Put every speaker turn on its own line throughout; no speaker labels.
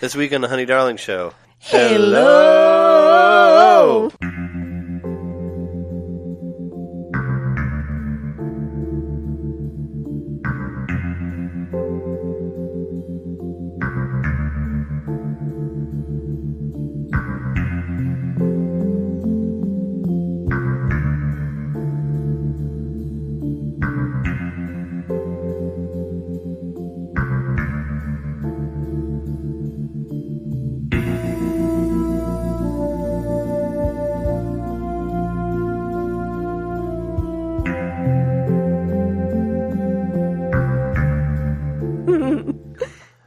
This week on the Honey Darling Show.
Hello!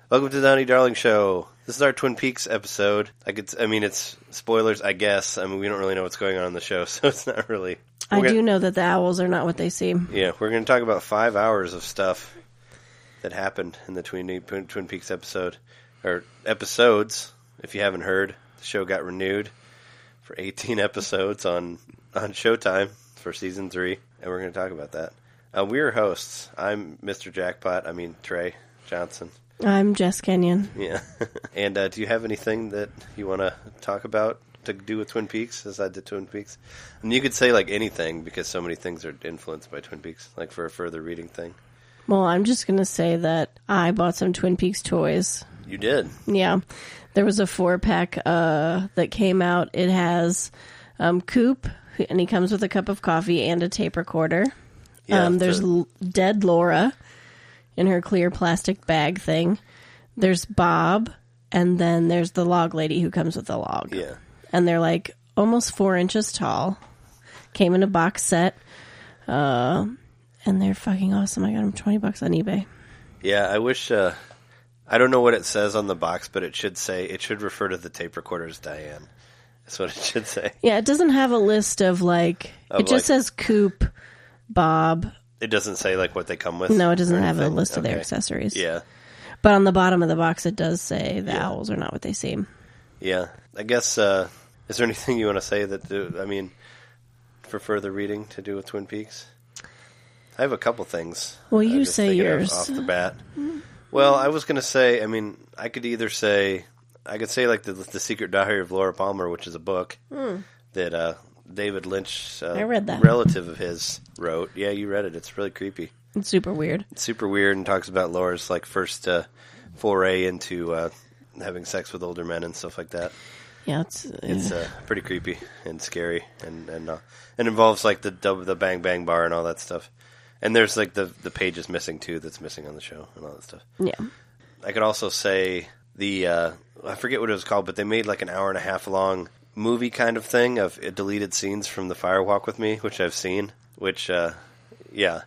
Welcome to the Honey Darling Show. This is our Twin Peaks episode. It's spoilers, I guess. We don't really know what's going on in the show, so it's not really...
I do know that the owls are not what they seem.
Yeah, we're going to talk about 5 hours of stuff that happened in the Twin Peaks episode. Or episodes, if you haven't heard. The show got renewed for 18 episodes on Showtime for Season 3, and we're going to talk about that. We're hosts. I'm Mr. Jackpot. Trey Johnson.
I'm Jess Kenyon.
Yeah. And do you have anything that you want to talk about to do with Twin Peaks, as I did Twin Peaks? And you could say, anything, because so many things are influenced by Twin Peaks, for a further reading thing.
Well, I'm just going to say that I bought some Twin Peaks toys.
You did?
Yeah. There was a 4-pack that came out. It has Coop, and he comes with a cup of coffee and a tape recorder.
Yeah,
there's dead Laura in her clear plastic bag thing. There's Bob, and then there's the log lady who comes with the log.
Yeah.
And they're almost 4 inches tall. Came in a box set. And they're fucking awesome. I got them $20 on eBay.
Yeah, I wish... I don't know what it says on the box, but it should refer to the tape recorder as Diane. That's what it should say.
Yeah, it doesn't have a list of it just says Coop, Bob.
It doesn't say what they come with?
No, it doesn't have a list of their accessories.
Yeah.
But on the bottom of the box it does say the owls are not what they seem.
Yeah. I guess, is there anything you want to say for further reading to do with Twin Peaks? I have a couple things.
Well, you say yours.
Off the bat. Well, I was going to say, I could say the Secret Diary of Laura Palmer, which is a book that David Lynch,
I read that.
relative of his, wrote. Yeah, you read it. It's really creepy.
It's super weird.
It's super weird, and talks about Laura's first foray into having sex with older men and stuff like that.
Yeah, it's
pretty creepy and scary, and involves the Bang Bang Bar and all that stuff. And there's the pages missing too, that's missing on the show and all that stuff.
Yeah.
I could also say I forget what it was called, but they made an hour and a half long movie kind of thing of deleted scenes from the Fire Walk with Me, which I've seen. Which, yeah,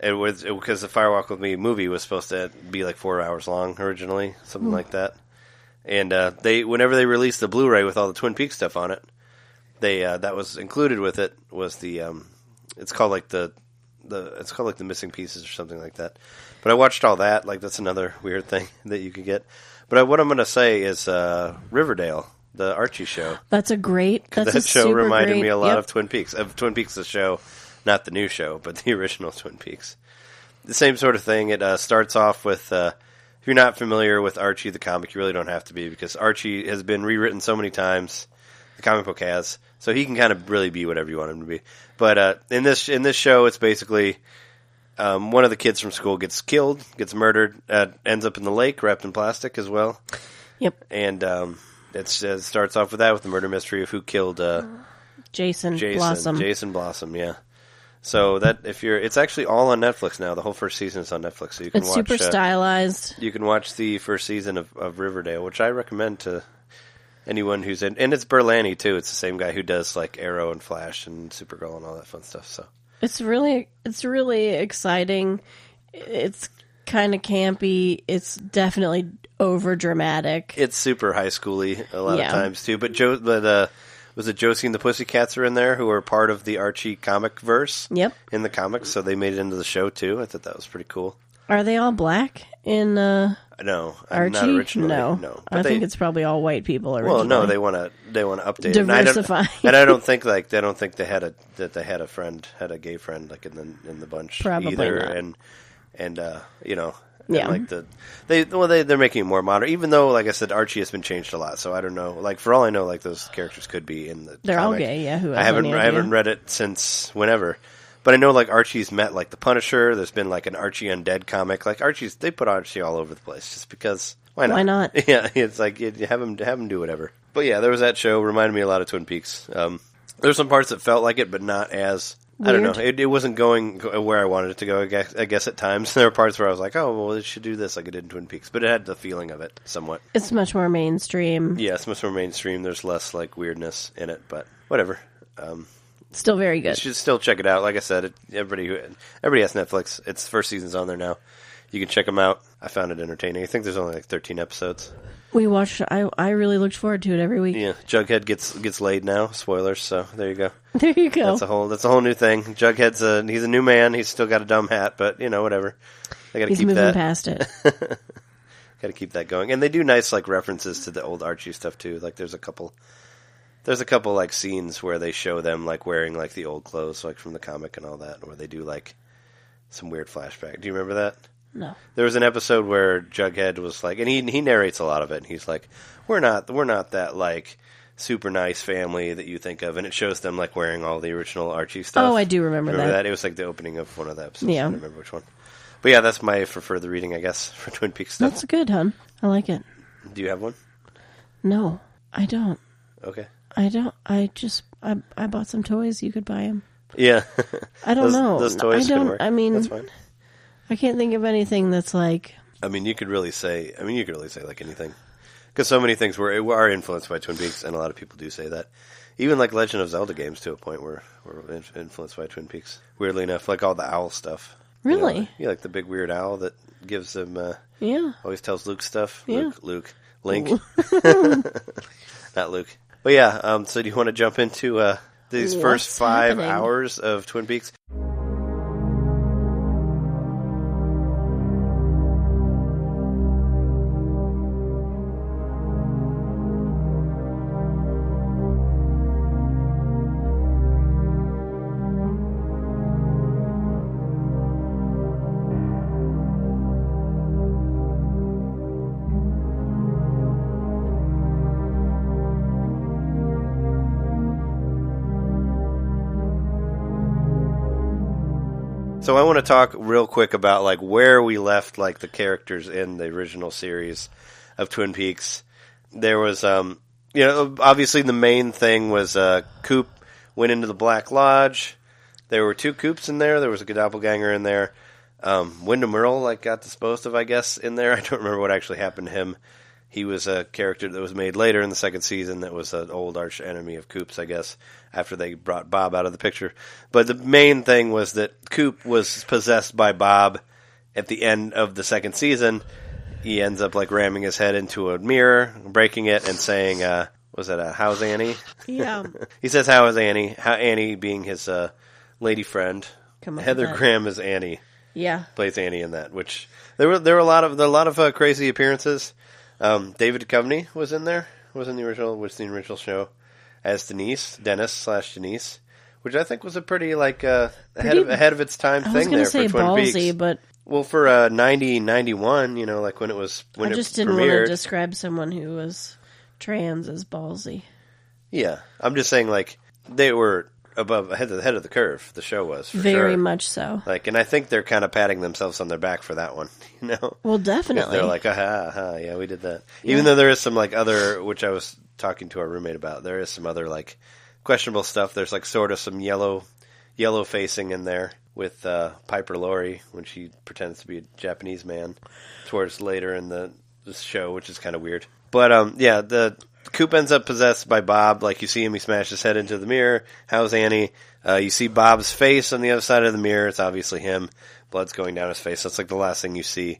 it was because the Fire Walk with Me movie was supposed to be 4 hours long originally, something like that. And whenever they released the Blu-ray with all the Twin Peaks stuff on it, that was included with it was the it's called the missing pieces or something like that. But I watched all that. That's another weird thing that you could get. But what I'm going to say is Riverdale, the Archie show.
That
show reminded me a lot of Twin Peaks. Of Twin Peaks, the show, not the new show, but the original Twin Peaks. The same sort of thing. It starts off with, if you're not familiar with Archie the comic, you really don't have to be, because Archie has been rewritten so many times. The comic book has. So he can kind of really be whatever you want him to be. But in this show, it's basically one of the kids from school gets killed, gets murdered, ends up in the lake wrapped in plastic as well.
Yep.
And it starts off with that, with the murder mystery of who killed
Jason Blossom.
Jason Blossom, yeah. So it's actually all on Netflix now. The whole first season is on Netflix, so you can watch.
It's super stylized.
You can watch the first season of Riverdale, which I recommend to anyone who's in. And it's Berlanti too. It's the same guy who does Arrow and Flash and Supergirl and all that fun stuff. So
it's really exciting. It's kind of campy. It's definitely over dramatic.
It's super high schooly a lot of times too. But was it Josie and the Pussycats are in there, who are part of the Archie comic verse?
Yep.
In the comics, so they made it into the show too. I thought that was pretty cool.
Are they all black in
No,
Archie?
not originally.
No. I think it's probably all white people originally.
Well, no, they want to update
diversify.
it. And I don't think they had a gay friend in the bunch
probably
either.
Not.
And
Yeah.
And, like they're making it more modern, even though, like I said, Archie has been changed a lot. So I don't know. Like for all I know, like those characters could be in the.
They're
comic.
all gay. Yeah, who
I haven't read it since whenever, but I know like Archie's met like the Punisher. There's been like an Archie Undead comic. Like they put Archie all over the place just because. Why not?
Why not?
Yeah, it's like you have him do whatever. But yeah, there was that show. Reminded me a lot of Twin Peaks. There's some parts that felt like it, but not as. Weird. I don't know. It wasn't going where I wanted it to go, I guess at times. There were parts where I was like, oh, well, it should do this like it did in Twin Peaks. But it had the feeling of it, somewhat.
It's much more mainstream.
Yeah, it's much more mainstream. There's less, like, weirdness in it, but whatever.
Still very good.
You should still check it out. Like I said, everybody has Netflix. Its first season's on there now. You can check them out. I found it entertaining. I think there's only, like, 13 episodes.
We watched. I really looked forward to it every week.
Yeah, Jughead gets laid now. Spoilers. So there you go.
There you go.
That's a whole new thing. Jughead's he's a new man. He's still got a dumb hat, but whatever. I got to keep
moving
that.
past it.
Got to keep that going. And they do nice like references to the old Archie stuff too. Like there's a couple like scenes where they show them like wearing like the old clothes like from the comic and all that, where they do like some weird flashback. Do you remember that?
No.
There was an episode where Jughead was like, and he narrates a lot of it, and he's like, we're not that like super nice family that you think of, and it shows them like wearing all the original Archie stuff.
Oh, I do remember that.
It was like the opening of one of the episodes.
Yeah.
I don't remember which one. But yeah, that's my for further reading, I guess, for Twin Peaks stuff.
That's good, hon. I like it.
Do you have one?
No, I don't.
Okay.
I don't. I bought some toys. You could buy them.
Yeah.
I don't know.
Those toys
I don't.
could work.
I mean,
that's fine.
I can't think of anything that's like.
I mean, you could really say like anything, because so many things are influenced by Twin Peaks, and a lot of people do say that. Even like Legend of Zelda games, to a point, were influenced by Twin Peaks. Weirdly enough, like all the owl stuff.
Really?
Yeah, like the big weird owl that gives him.
Yeah.
Always tells Luke stuff.
Yeah.
Link. Not Luke. But yeah. So do you want to jump into these first 5 hours of Twin Peaks? So I want to talk real quick about like where we left like the characters in the original series of Twin Peaks. There was, obviously the main thing was Coop went into the Black Lodge. There were 2 Coops in there. There was a Doppelganger in there. Wyndham Earl like got disposed of, I guess, in there. I don't remember what actually happened to him. He was a character that was made later in the second season that was an old arch enemy of Coop's, I guess, after they brought Bob out of the picture. But the main thing was that Coop was possessed by Bob at the end of the second season. He ends up like ramming his head into a mirror, breaking it, and saying, was it how's Annie?
Yeah.
He says, how is Annie? How Annie being his lady friend. Heather Graham is Annie.
Yeah.
Plays Annie in that, which there were a lot of crazy appearances. David Duchovny was in there. Was in the original show as Dennis, which I think was a pretty like ahead of its time thing there for Twin
ballsy,
Peaks.
But
well, for 91, like when it was when
I just
it
didn't
premiered.
want to describe someone who was trans as ballsy.
Yeah, I'm just saying like they were ahead of the curve. The show was for
very
sure.
much so.
Like, and I think they're kind of patting themselves on their back for that one.
Well, definitely.
They're like, yeah, we did that. Yeah. Even though there is some like other, which I was talking to our roommate about, there is some other like questionable stuff. There's like sort of some yellow facing in there with Piper Laurie when she pretends to be a Japanese man towards later in the show, which is kind of weird. But the Coop ends up possessed by Bob. Like, you see him, he smashed his head into the mirror. How's Annie? You see Bob's face on the other side of the mirror. It's obviously him. Blood's going down his face. That's like the last thing you see.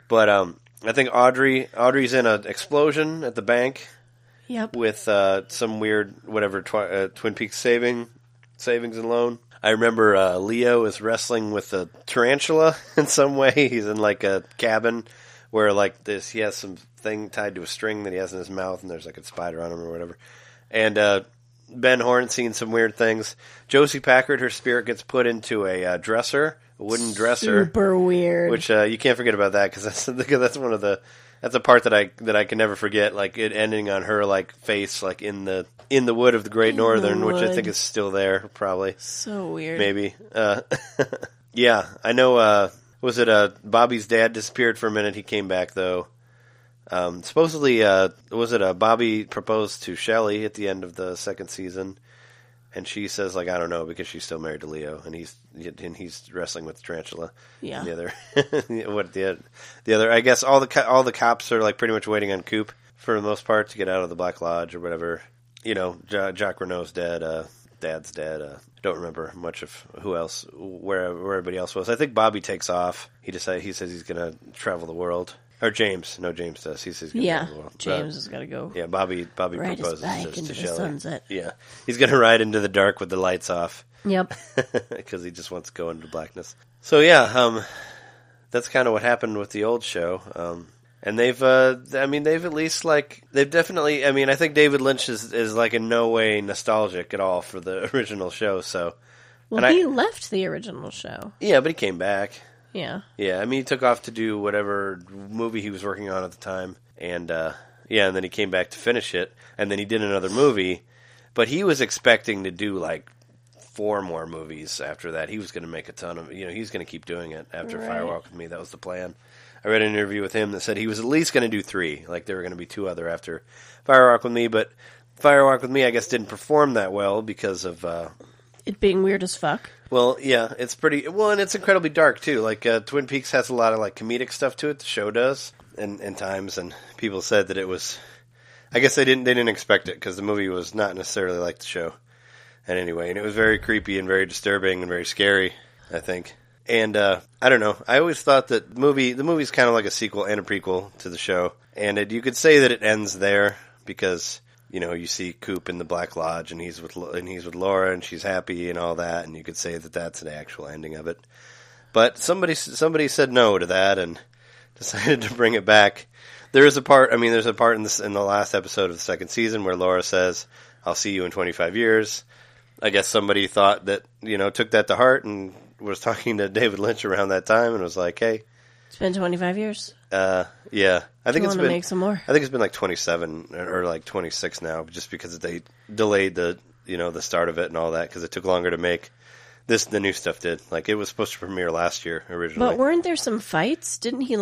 But I think Audrey's in an explosion at the bank.
Yep.
With some weird Twin Peaks savings and loan. I remember Leo is wrestling with a tarantula in some way. He's in like a cabin where like he has some thing tied to a string that he has in his mouth, and there's like a spider on him or whatever. And Ben Horne's seen some weird things. Josie Packard, her spirit gets put into a dresser wooden dresser.
Super weird.
Which you can't forget about that because that's a part that I can never forget. Like it ending on her like face, like in the wood of the Great Northern, which I think is still there, probably.
So weird.
Maybe. Yeah, I know. Was it Bobby's dad disappeared for a minute? He came back though. Supposedly, was it Bobby proposed to Shelley at the end of the second season, and she says like I don't know because she's still married to Leo, and he's wrestling with the tarantula.
Yeah.
The other I guess all the cops are like pretty much waiting on Coop for the most part to get out of the Black Lodge or whatever. You know, Jacques Renault's dead. Dad's dead. I don't remember much of who else, where everybody else was. I think Bobby takes off. He says he's going to travel the world. Or James. No, James does. He says he's going to travel the world.
James has got to go.
Yeah, Bobby
ride
proposes
his bike
to
into
Shelley.
the sunset.
Yeah. He's going to ride into the dark with the lights off.
Yep.
Because he just wants to go into blackness. So yeah, that's kind of what happened with the old show. And they've at least they've definitely, I think David Lynch is like in no way nostalgic at all for the original show, so.
Well, he left the original show.
Yeah, but he came back.
Yeah.
Yeah, he took off to do whatever movie he was working on at the time, and and then he came back to finish it, and then he did another movie, but he was expecting to do like 4 more movies after that. He was going to make a ton of, he's going to keep doing it after Firewalk with Me. That was the plan. I read an interview with him that said he was at least going to do 3. Like, there were going to be 2 other after Firewalk with Me, but Firewalk with Me, I guess, didn't perform that well because of...
it being weird as fuck.
Well, yeah, it's pretty... Well, and it's incredibly dark, too. Like, Twin Peaks has a lot of, like, comedic stuff to it. The show does, and times, and people said that it was... I guess they didn't expect it, because the movie was not necessarily like the show. And anyway, and it was very creepy and very disturbing and very scary, I think. And I don't know. I always thought that the movie's kind of like a sequel and a prequel to the show. And you could say that it ends there because you see Coop in the Black Lodge and he's with Laura and she's happy and all that. And you could say that that's the actual ending of it. But somebody said no to that and decided to bring it back. There's a part in the last episode of the second season where Laura says, "I'll see you in 25 years." I guess somebody thought that took that to heart and was talking to David Lynch around that time and was like, "Hey,
it's been 25 years."
Yeah, I think it's been.
Make some more.
I think it's been like 27 or like 26 now, just because they delayed the the start of it and all that because it took longer to make. The new stuff did. Like it was supposed to premiere last year originally.
But weren't there some fights? Didn't he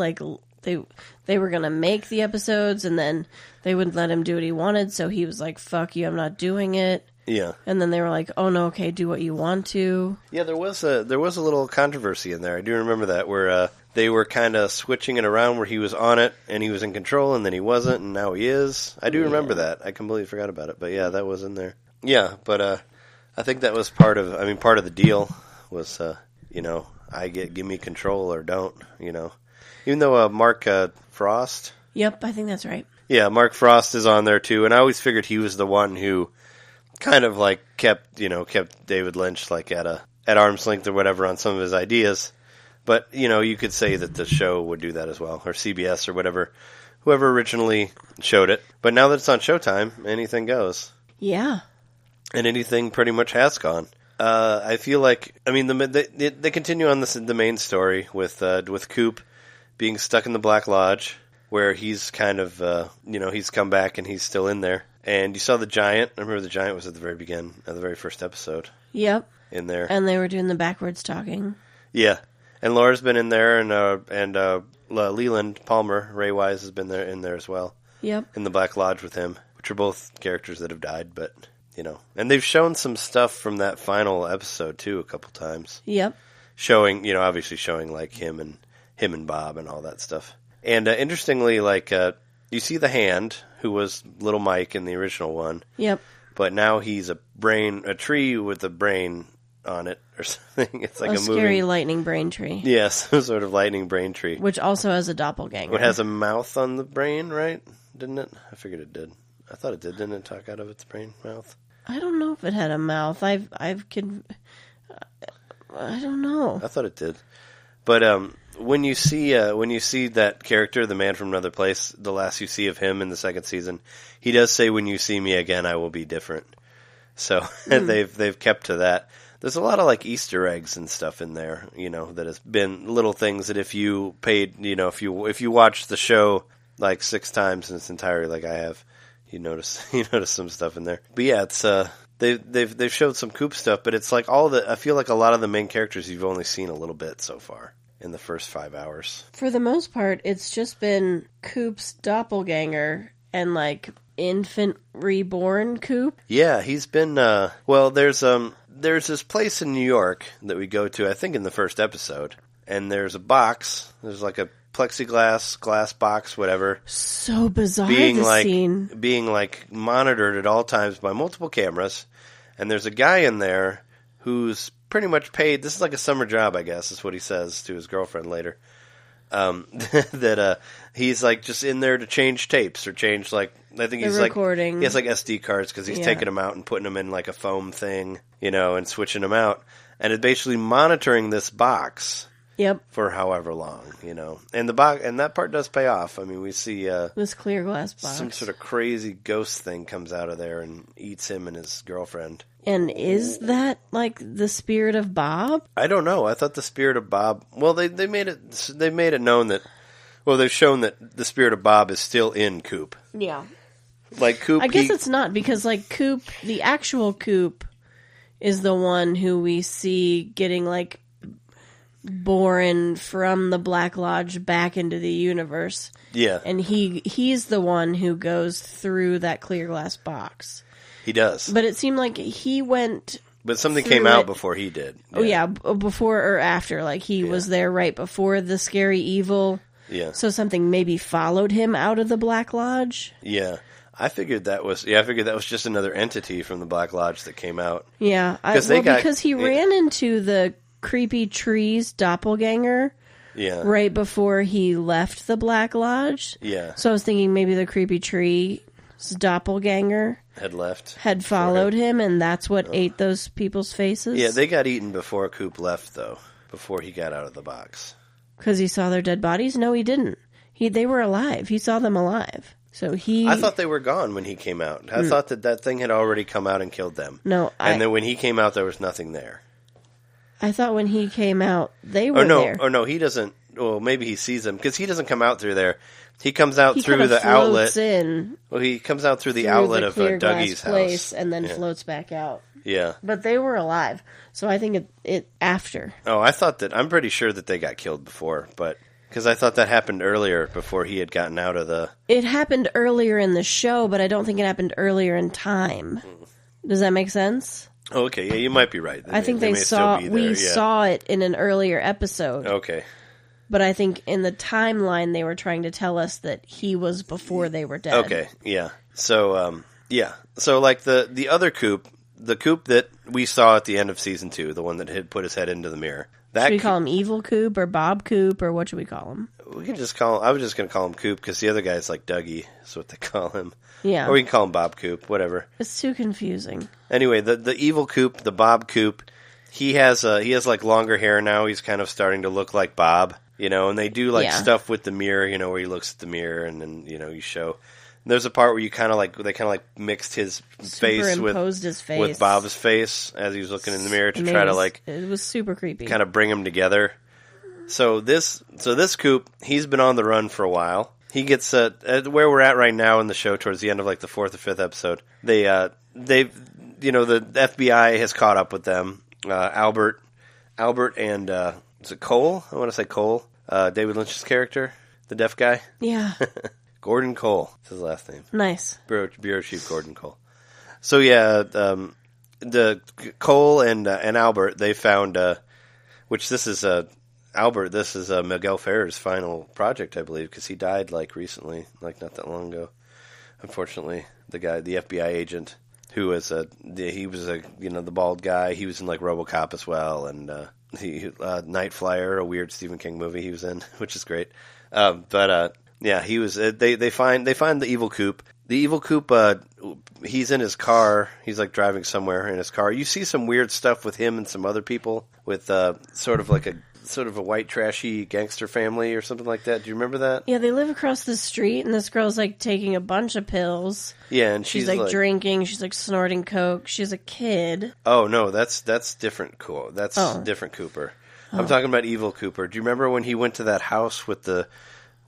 they were gonna make the episodes and then they wouldn't let him do what he wanted, so he was like, "Fuck you, I'm not doing it."
Yeah.
And then they were like, "Oh no, okay, do what you want to."
Yeah, there was a little controversy in there. I do remember that where they were kind of switching it around where he was on it and he was in control and then he wasn't and now he is. I do remember that. I completely forgot about it. But yeah, that was in there. Yeah, but I think that was part of the deal was give me control or don't, Even though Mark Frost.
Yep, I think that's right.
Yeah, Mark Frost is on there too, and I always figured he was the one who kind of like kept David Lynch like at arm's length or whatever on some of his ideas. But, you could say that the show would do that as well, or CBS or whatever, whoever originally showed it. But now that it's on Showtime, anything goes.
Yeah.
And anything pretty much has gone. I feel like, they continue on the main story with Coop being stuck in the Black Lodge, where he's kind of, he's come back and he's still in there. And you saw the giant. I remember the giant was at the very beginning, at the very first episode.
Yep.
In there.
And they were doing the backwards talking.
Yeah. And Laura's been in there, and Leland Palmer, Ray Wise, has been in there as well.
Yep.
In the Black Lodge with him, which are both characters that have died, but, And they've shown some stuff from that final episode, too, a couple times.
Yep.
Showing, obviously showing, like, him and Bob and all that stuff. And interestingly, like, you see the Hand, who was Little Mike in the original one.
Yep.
But now he's a tree with a brain on it or something. It's like a
scary lightning brain tree.
Yes, some sort of lightning brain tree.
Which also has a doppelganger.
It has a mouth on the brain, right? Didn't it? I figured it did. I thought it did. Didn't it talk out of its brain mouth?
I don't know if it had a mouth. I don't know.
I thought it did. But when you see that character, the man from another place, the last you see of him in the second season, he does say, "When you see me again, I will be different." So they've kept to that. There's a lot of like Easter eggs and stuff in there, that has been little things that if you paid, if you watch the show like 6 times in its entirety, like I have, you notice some stuff in there. But yeah, it's they've showed some Coop stuff, but it's like I feel like a lot of the main characters you've only seen a little bit so far in the first 5 hours.
For the most part, it's just been Coop's doppelganger and like infant reborn Coop.
Yeah, he's been there's this place in New York that we go to, I think in the first episode, and there's a box, there's like a plexiglass glass box, whatever.
So bizarre,
being monitored at all times by multiple cameras, and there's a guy in there who's pretty much paid. This is like a summer job, I guess, is what he says to his girlfriend later. That he's like just in there to change tapes or change I think he's
recording.
He has like SD cards because he's taking them out and putting them in like a foam thing, and switching them out, and it's basically monitoring this box.
Yep.
For however long, and the box, and that part does pay off. I mean, we see
this clear glass box.
Some sort of crazy ghost thing comes out of there and eats him and his girlfriend.
And is that like the spirit of Bob?
I don't know. I thought the spirit of Bob. Well, they made it known that. Well, they've shown that the spirit of Bob is still in Coop.
Yeah.
Like Coop.
I guess it's not, because like Coop, the actual Coop, is the one who we see getting like born from the Black Lodge back into the universe.
Yeah. And
he's the one who goes through that clear glass box.
He does.
But it seemed like he went...
But something came out before he did.
Yeah. Oh, yeah. Before or after. Like, he was there right before the scary evil.
Yeah.
So something maybe followed him out of the Black Lodge.
Yeah. I figured that was just another entity from the Black Lodge that came out.
Yeah. Because he ran into the creepy tree's doppelganger.
Yeah.
Right before he left the Black Lodge.
Yeah.
So I was thinking maybe the creepy tree's doppelganger had followed him, and that's what ate those people's faces.
Yeah, they got eaten before Coop left, though. Before he got out of the box.
Because he saw their dead bodies? No, he didn't. They were alive. He saw them alive. So I
thought they were gone when he came out. I thought that thing had already come out and killed them.
No,
and then when he came out, there was nothing there.
I thought when he came out, they were there.
Or no, he doesn't. Well, maybe he sees them, because he doesn't come out through there. He comes out through the outlet. Well, he comes out through the outlet of Dougie's house.
And then floats back out.
Yeah.
But they were alive. So I think it after.
Oh, I'm pretty sure that they got killed before, but because I thought that happened earlier before he had gotten out of the...
It happened earlier in the show, but I don't think it happened earlier in time. Does that make sense?
Oh, okay, yeah, you might be right.
I think we saw it in an earlier episode.
Okay.
But I think in the timeline they were trying to tell us that he was before they were dead.
Okay, yeah. So, So, like, the other Coop, the Coop that we saw at the end of Season 2, the one that had put his head into the mirror.
Should we call him Evil Coop or Bob Coop, or what should we call him?
We can just call him... I was just going to call him Coop, because the other guy's like Dougie, is what they call him.
Yeah.
Or we can call him Bob Coop, whatever.
It's too confusing.
Anyway, the Evil Coop, the Bob Coop, he has like longer hair now. He's kind of starting to look like Bob, and they do stuff with the mirror, where he looks at the mirror and then, you show. And there's a part where they kind of mixed his face with Bob's face as he was looking in the mirror to try to
it was super creepy.
Kind of bring them together. So this Coop, he's been on the run for a while. He gets where we're at right now in the show, towards the end of like the 4th or 5th episode. The FBI has caught up with them. Albert and is it Cole? I want to say Cole. David Lynch's character, the deaf guy.
Yeah.
Gordon Cole is his last name.
Nice.
Bureau Chief Gordon Cole. So yeah, the Cole and Albert, they found which this is Albert. This is Miguel Ferrer's final project, I believe, because he died recently, not that long ago. Unfortunately, the FBI agent who was the bald guy. He was in RoboCop as well, and Night Flyer, a weird Stephen King movie he was in, which is great. Yeah, he was. They find the Evil Coop. The Evil Coop. He's in his car. He's driving somewhere in his car. You see some weird stuff with him and some other people with sort of like a sort of a white trashy gangster family or something like that. Do you remember that?
Yeah, they live across the street, and this girl's like taking a bunch of pills.
Yeah, and
she's like drinking. She's like snorting coke. She's a kid.
Oh no, that's different. Cool, that's different Cooper. I'm talking about Evil Cooper. Do you remember when he went to that house with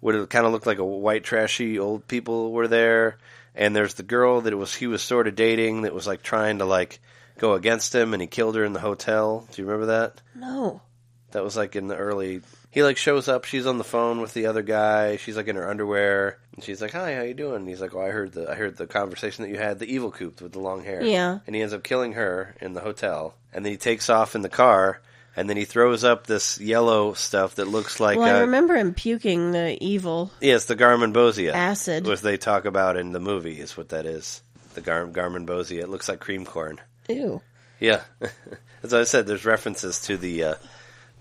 what it kind of looked like a white trashy old people were there, and there's the girl that he was sort of dating that was like trying to like go against him, and he killed her in the hotel. Do you remember that?
No.
That was like in the early... He like shows up, she's on the phone with the other guy, she's like in her underwear, and she's like, "Hi, how you doing?" And he's like, "Oh, I heard the conversation that you had, the Evil Coop with the long hair."
Yeah.
And he ends up killing her in the hotel, and then he takes off in the car, and then he throws up this yellow stuff that looks like...
Well, I remember him puking the evil...
Yeah, it's the Garmonbozia.
Acid.
Which they talk about in the movie, is what that is. The Garmonbozia. It looks like cream corn.
Ew.
Yeah. As I said, there's references to the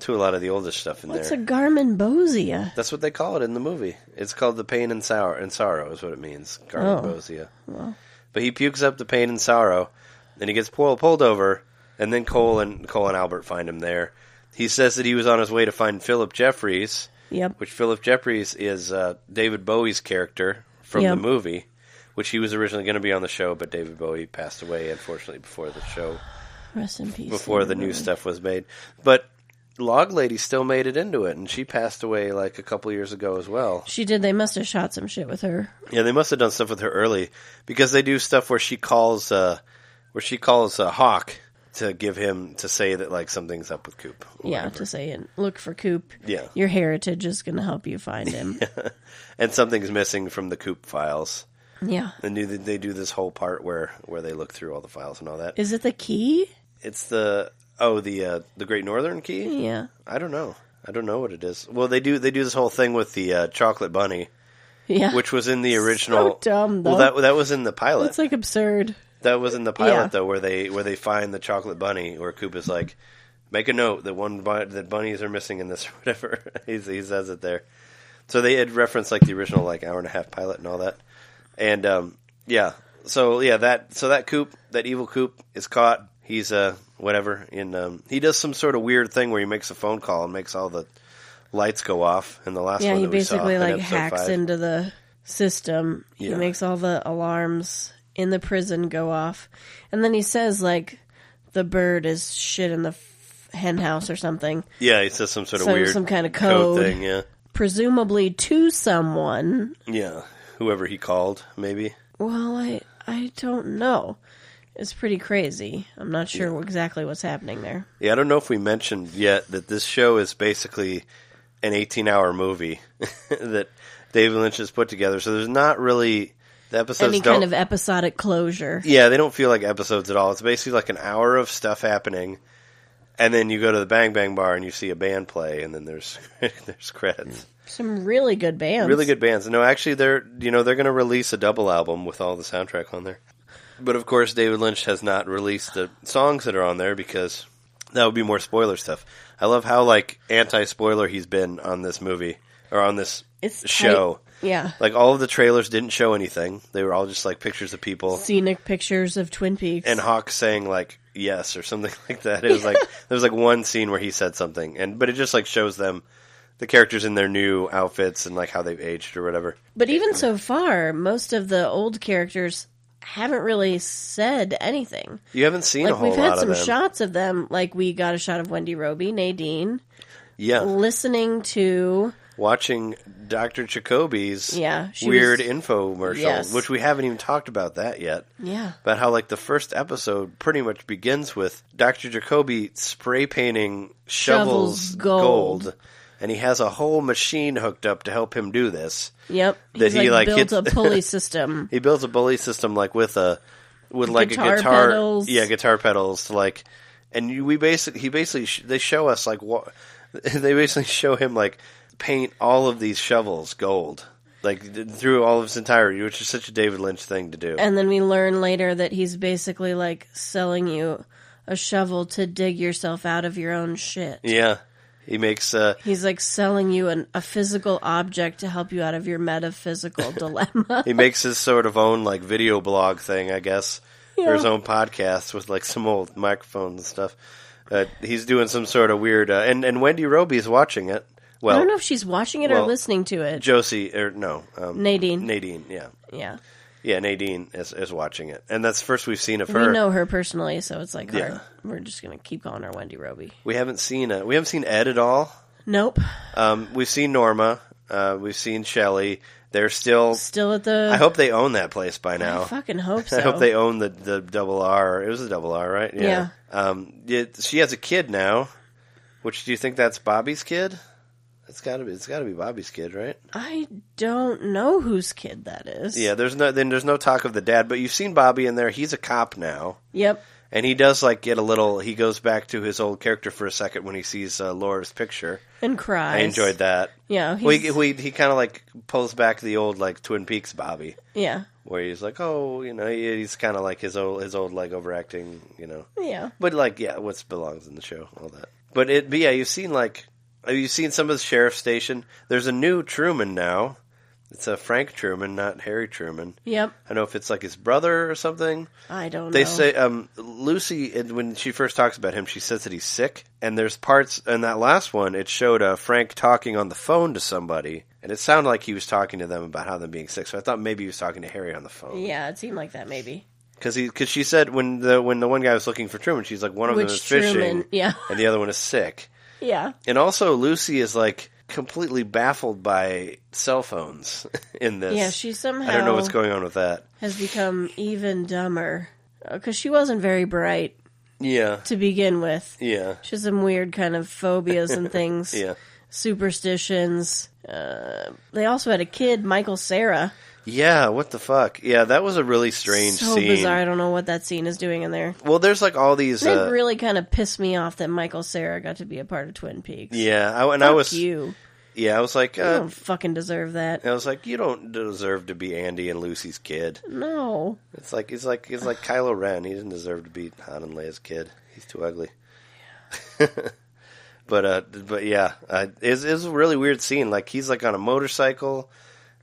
to a lot of the older stuff in
What's
there.
What's a Garmonbozia?
That's what they call it in the movie. It's called the pain and sorrow is what it means. Garmonbozia.
Oh. Well.
But he pukes up the pain and sorrow, and he gets pulled over, and then Cole and Albert find him there. He says that he was on his way to find Philip Jeffries.
Yep.
Which Philip Jeffries is David Bowie's character from the movie, which he was originally going to be on the show, but David Bowie passed away, unfortunately, before the show.
Rest in peace.
Before the new stuff was made. But Log Lady still made it into it, and she passed away like a couple years ago as well.
She did. They must have shot some shit with her.
Yeah, they must have done stuff with her early, because they do stuff where she calls Hawk to say that like something's up with Coop.
Yeah, to say and look for Coop.
Yeah.
Your heritage is going to help you find him.
And something's missing from the Coop files.
Yeah.
And they do this whole part where they look through all the files and all that.
Is it the key?
It's the Great Northern Key?
Yeah.
I don't know what it is. Well, they do this whole thing with the chocolate bunny.
Yeah.
Which was in the original.
So dumb, though.
Well, that was in the pilot.
It's like absurd.
That was in the pilot though, where they find the chocolate bunny, where Coop is like, make a note that bunnies are missing in this or whatever. he says it there. So they had referenced like the original like hour and a half pilot and all that. And that Coop, that evil Coop, is caught. He's whatever he does some sort of weird thing where he makes a phone call and makes all the lights go off in the last one.
Yeah, he
that we saw
basically
in
like
episode
hacks
5.
into the system.
Yeah.
He makes all the alarms in the prison go off, and then he says like the bird is shit in the hen house or something.
Yeah, he says some sort of weird
some kind of code
thing. Yeah,
presumably to someone.
Yeah, whoever he called, maybe.
Well, I don't know. It's pretty crazy. I'm not sure exactly what's happening there.
Yeah, I don't know if we mentioned yet that this show is basically an 18-hour movie that David Lynch has put together. So there's not really the episodes.
Any kind of episodic closure.
Yeah, they don't feel like episodes at all. It's basically like an hour of stuff happening, and then you go to the Bang Bang Bar and you see a band play, and then there's credits.
Some really good bands.
Really good bands. No, actually, they're going to release a double album with all the soundtrack on there. But of course, David Lynch has not released the songs that are on there because that would be more spoiler stuff. I love how like anti-spoiler he's been on this movie or on this show.
Tight. Yeah,
like all of the trailers didn't show anything; they were all just like pictures of people,
scenic pictures of Twin Peaks,
and Hawk saying like yes or something like that. It was like there was like one scene where he said something, but it just like shows them the characters in their new outfits and like how they've aged or whatever.
But even so far, most of the old characters haven't really said anything.
You haven't seen a whole lot of them.
We've had some shots of them. Like we got a shot of Wendy Roby, Nadine.
Yeah. Watching Dr. Jacoby's weird infomercial, which we haven't even talked about that yet.
Yeah.
About how like the first episode pretty much begins with Dr. Jacoby spray painting shovels gold. And he has a whole machine hooked up to help him do this.
Yep. He's built a pulley system.
He builds a pulley system like with like
guitar
a guitar
pedals.
Yeah, guitar pedals to like, and they show us like what they basically show him like paint all of these shovels gold, like through all of its entirety, which is such a David Lynch thing to do.
And then we learn later that he's basically like selling you a shovel to dig yourself out of your own shit.
Yeah. He makes.
He's like selling you a physical object to help you out of your metaphysical dilemma.
He makes his sort of own like video blog thing, I guess, or his own podcast with like some old microphones and stuff. He's doing some sort of weird... and Wendy Roby's watching it. Well,
I don't know if she's watching it or listening to it.
Josie, or no.
Nadine.
Nadine, yeah.
Yeah.
Yeah, Nadine is watching it. And that's the first we've seen of her.
We know her personally, so it's like hard. We're just going to keep calling her Wendy Roby.
We haven't seen Ed at all.
Nope.
We've seen Norma. We've seen Shelley. They're still
at the...
I hope they own that place by now.
I fucking hope so.
I hope they own the double R. It was a double R, right?
Yeah.
She has a kid now. Which, do you think that's Bobby's kid? It's got to be Bobby's kid, right?
I don't know whose kid that is.
Yeah, there's no talk of the dad, but you've seen Bobby in there. He's a cop now.
Yep.
And he does get a little. He goes back to his old character for a second when he sees Laura's picture
and cries.
I enjoyed that.
Yeah,
he kind of pulls back the old Twin Peaks Bobby.
Yeah,
where he's he's kind of like his old overacting,
Yeah,
but what belongs in the show, all that. But you've seen have you seen some of the sheriff's station? There's a new Truman now. It's a Frank Truman, not Harry Truman.
Yep.
I don't know if it's his brother or something.
I don't know.
They say, Lucy, when she first talks about him, she says that he's sick. And there's parts, in that last one, it showed Frank talking on the phone to somebody. And it sounded like he was talking to them about how them being sick. So I thought maybe he was talking to Harry on the phone.
Yeah, it seemed like that maybe.
Because she said when the one guy was looking for Truman, she's like, one of them is fishing.
Yeah.
And the other one is sick.
Yeah.
And also, Lucy is completely baffled by cell phones in this.
Yeah, she somehow...
I don't know what's going on with that.
...has become even dumber. Because she wasn't very bright.
Yeah.
To begin with.
Yeah.
She has some weird kind of phobias and things.
Yeah.
Superstitions. They also had a kid, Michael Cera.
Yeah, what the fuck? Yeah, that was a really strange scene.
So bizarre. I don't know what that scene is doing in there.
Well, there's all these...
It really kind of pissed me off that Michael Cera got to be a part of Twin Peaks.
Yeah, I was...
you.
Yeah, I was like...
you don't fucking deserve that.
I was like, you don't deserve to be Andy and Lucy's kid.
No.
It's like Kylo Ren. He doesn't deserve to be Han and Leia's kid. He's too ugly. Yeah. But yeah, it's a really weird scene. He's on a motorcycle...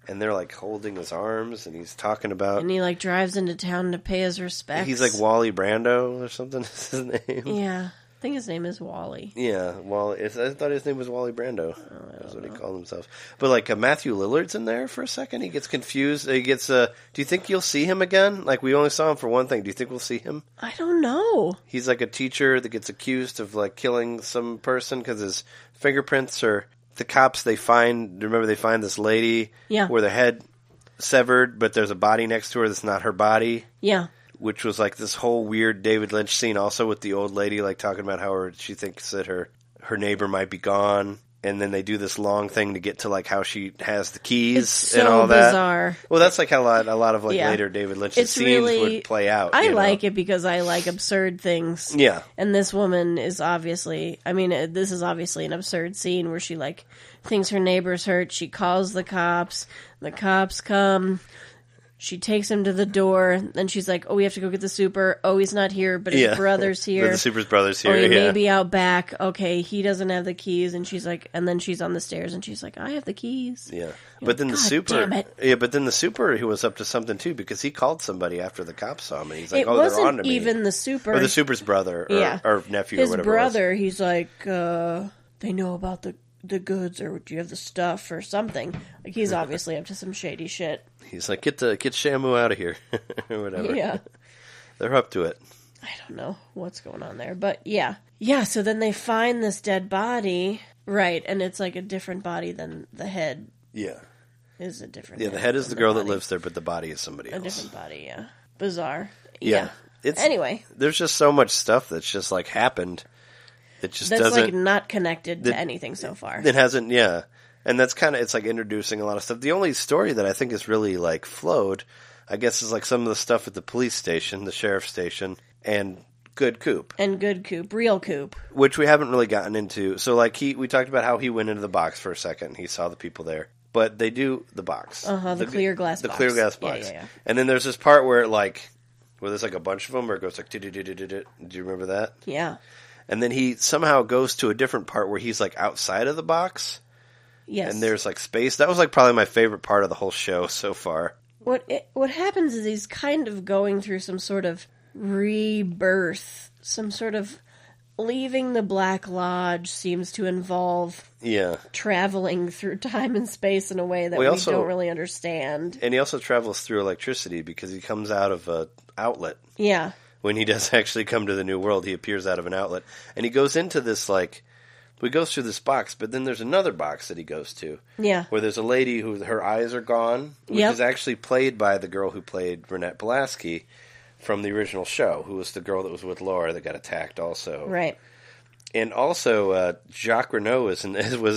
And they're holding his arms, and he's talking about... And
he drives into town to pay his respects.
He's Wally Brando or something is his name.
Yeah. I think his name is Wally.
Yeah, Wally. I thought his name was Wally Brando. That's what he called himself. But Matthew Lillard's in there for a second. He gets confused. He gets... do you think you'll see him again? We only saw him for one thing. Do you think we'll see him?
I don't know.
He's a teacher that gets accused of killing some person because his fingerprints are... The cops, they find this lady where the head severed, but there's a body next to her that's not her body.
Yeah.
Which was this whole weird David Lynch scene also with the old lady talking about how she thinks that her neighbor might be gone. And then they do this long thing to get to how she has the keys and all that.
Bizarre.
Well, that's how a lot of later David Lynch's scenes would play out.
I like it because I like absurd things.
Yeah.
And this woman is obviously, this is obviously an absurd scene where she thinks her neighbor's hurt. She calls the cops come. She takes him to the door. Then she's like, "Oh, we have to go get the super. Oh, he's not here, but his brother's here.
The super's brother's here.
Oh, he may be out back. Okay, he doesn't have the keys." And she's like, and then she's on the stairs, and she's like, "I have the keys."
Yeah, but then the super.
Damn it.
Yeah, but then the super, he was up to something too because he called somebody after the cops saw him, and he's like,
it
"Oh, they're on to me."
Even the super,
or the super's brother, or nephew,
his
or whatever.
Brother, he's like, "They know about the goods, or do you have the stuff, or something?" He's obviously up to some shady shit.
He's like, get Shamu out of here, or whatever.
Yeah,
they're up to it.
I don't know what's going on there, but yeah. So then they find this dead body, right? And it's a different body than the head.
Yeah,
is a different.
Yeah, the head is the girl that lives there, but the body is somebody else.
A different body. Yeah, bizarre.
Yeah.
Anyway,
there's just so much stuff that's just happened. It just doesn't
not connected to anything so far.
It hasn't. Yeah. And that's kind of, it's introducing a lot of stuff. The only story that I think is really flowed, I guess, is some of the stuff at the police station, the sheriff's station, and Good Coop.
Real Coop.
Which we haven't really gotten into. So, we talked about how he went into the box for a second. He saw the people there. But they do the box.
The clear glass box.
The clear glass box.
Yeah.
And then there's this part where where there's a bunch of them, where it goes do you remember that?
Yeah.
And then he somehow goes to a different part where he's outside of the box.
Yes.
And there's space. That was probably my favorite part of the whole show so far.
What happens is he's kind of going through some sort of rebirth, some sort of leaving the Black Lodge seems to involve traveling through time and space in a way that we don't really understand.
And he also travels through electricity because he comes out of an outlet.
Yeah.
When he does actually come to the new world, he appears out of an outlet. And he goes into this, like, he goes through this box, but then there's another box that he goes to.
Yeah.
Where there's a lady who, her eyes are gone, which is actually played by the girl who played Renette Pulaski from the original show, who was the girl that was with Laura that got attacked also.
Right.
And also, Jacques Renault was in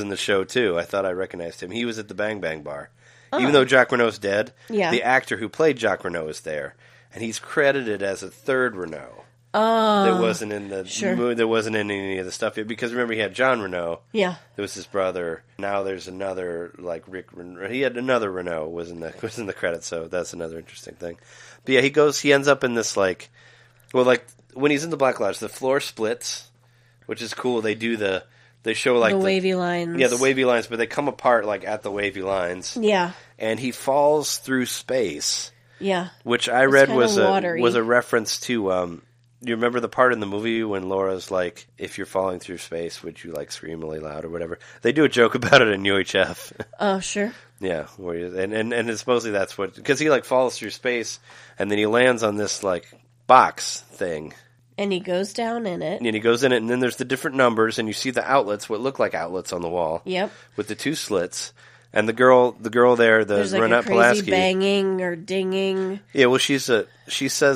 the show, too. I thought I recognized him. He was at the Bang Bang Bar. Oh. Even though Jacques Renault's dead, the actor who played Jacques Renault is there. And he's credited as a third Renault.
Oh.
That wasn't in the that wasn't in any of the stuff yet. Because remember, he had John Renault. Yeah. That was his brother. Now there's another, like, Rick Renault. He had another Renault was in the credits, so that's another interesting thing. But yeah, he ends up in this, like, well, like, when he's in the Black Lodge, the floor splits, which is cool. They show, like,
the wavy lines.
Yeah, the wavy lines, but they come apart, like, at the wavy lines.
Yeah.
And he falls through space.
Yeah.
Which I read was a reference to, you remember the part in the movie when Laura's like, if you're falling through space, would you, like, scream really loud or whatever? They do a joke about it in UHF.
Oh, sure.
Yeah, and it's mostly that's what, because he, like, falls through space, and then he lands on this, like, box thing.
And he goes down in it.
And he goes in it, and then there's the different numbers, and you see the outlets, what look like outlets on the wall. Yep. With the two slits. And the girl there,
there's like
Renette
a crazy
Pulaski,
banging or dinging.
Yeah, well, she says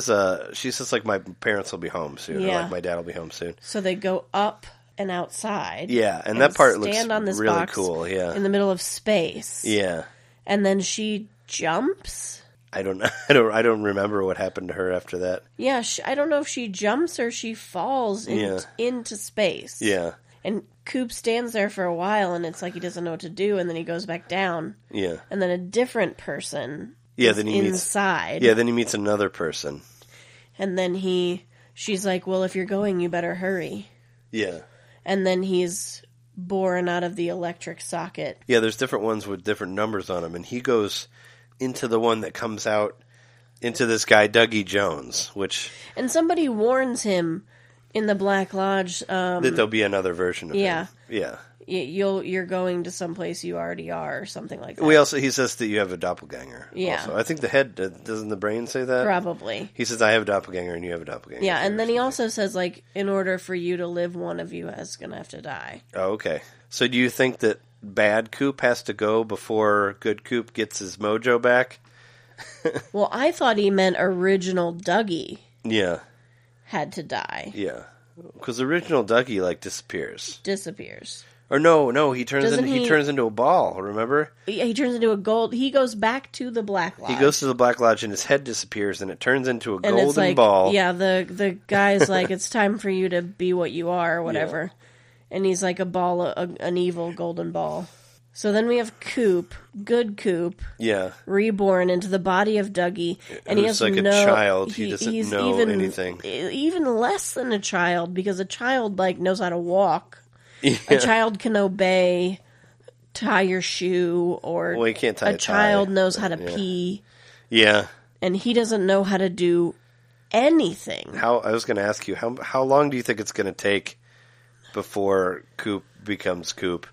like, my parents will be home soon, or like my dad will be home soon.
So they go up and outside.
Yeah, and that part looks on this really cool. Yeah,
in the middle of space.
Yeah,
and then she jumps.
I don't remember what happened to her after that.
Yeah, I don't know if she jumps or she falls into space. Yeah. And Coop stands there for a while, and it's like he doesn't know what to do, and then he goes back down. Yeah. And then a different person is inside.
Then he meets another person.
And then she's like, well, if you're going, you better hurry. Yeah. And then he's born out of the electric socket.
Yeah, there's different ones with different numbers on them, and he goes into the one that comes out into this guy, Dougie Jones, which...
And somebody warns him in the Black Lodge
that there'll be another version of him. Yeah.
You're going to someplace you already are, or something like that.
He says that you have a doppelganger.
Yeah.
Also. I think the head, doesn't the brain say that?
Probably.
He says, I have a doppelganger and you have a doppelganger.
Yeah, and then he also says, like, in order for you to live, one of you is going to have to die.
Oh, okay. So do you think that bad Coop has to go before good Coop gets his mojo back?
Well, I thought he meant original Dougie.
Yeah.
Had to die.
Yeah. Because original Dougie, like, disappears. Or no, he turns into a ball, remember?
Yeah, he turns into a gold... He goes back to the Black Lodge.
He goes to the Black Lodge and his head disappears and it turns into a golden ball.
Yeah, the guy's like, it's time for you to be what you are, or whatever. Yeah. And he's like a ball, an evil golden ball. So then we have Coop, good Coop, reborn into the body of Dougie, and he has
like a child. He doesn't know anything.
Even less than a child, because a child like knows how to walk. Yeah. A child can obey, tie your shoe, or
he can't tie
a child knows how to pee.
Yeah,
and he doesn't know how to do anything.
I was going to ask you how long do you think it's going to take before Coop becomes Coop?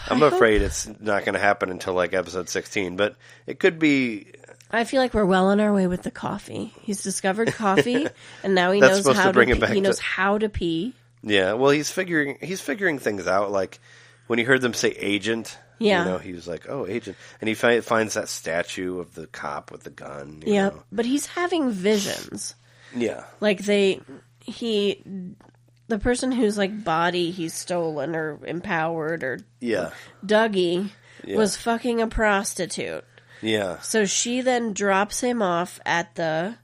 I'm afraid it's not going to happen until like episode 16, but it could be.
I feel like we're well on our way with the coffee. He's discovered coffee, and now he knows how to pee. He knows how to pee.
Yeah, well, he's figuring things out. Like when he heard them say agent, he was like, "Oh, agent," and he finds that statue of the cop with the gun. You know?
But he's having visions.
Yeah,
like the person whose like body he's stolen or empowered or Dougie was fucking a prostitute. Yeah. So she then drops him off at the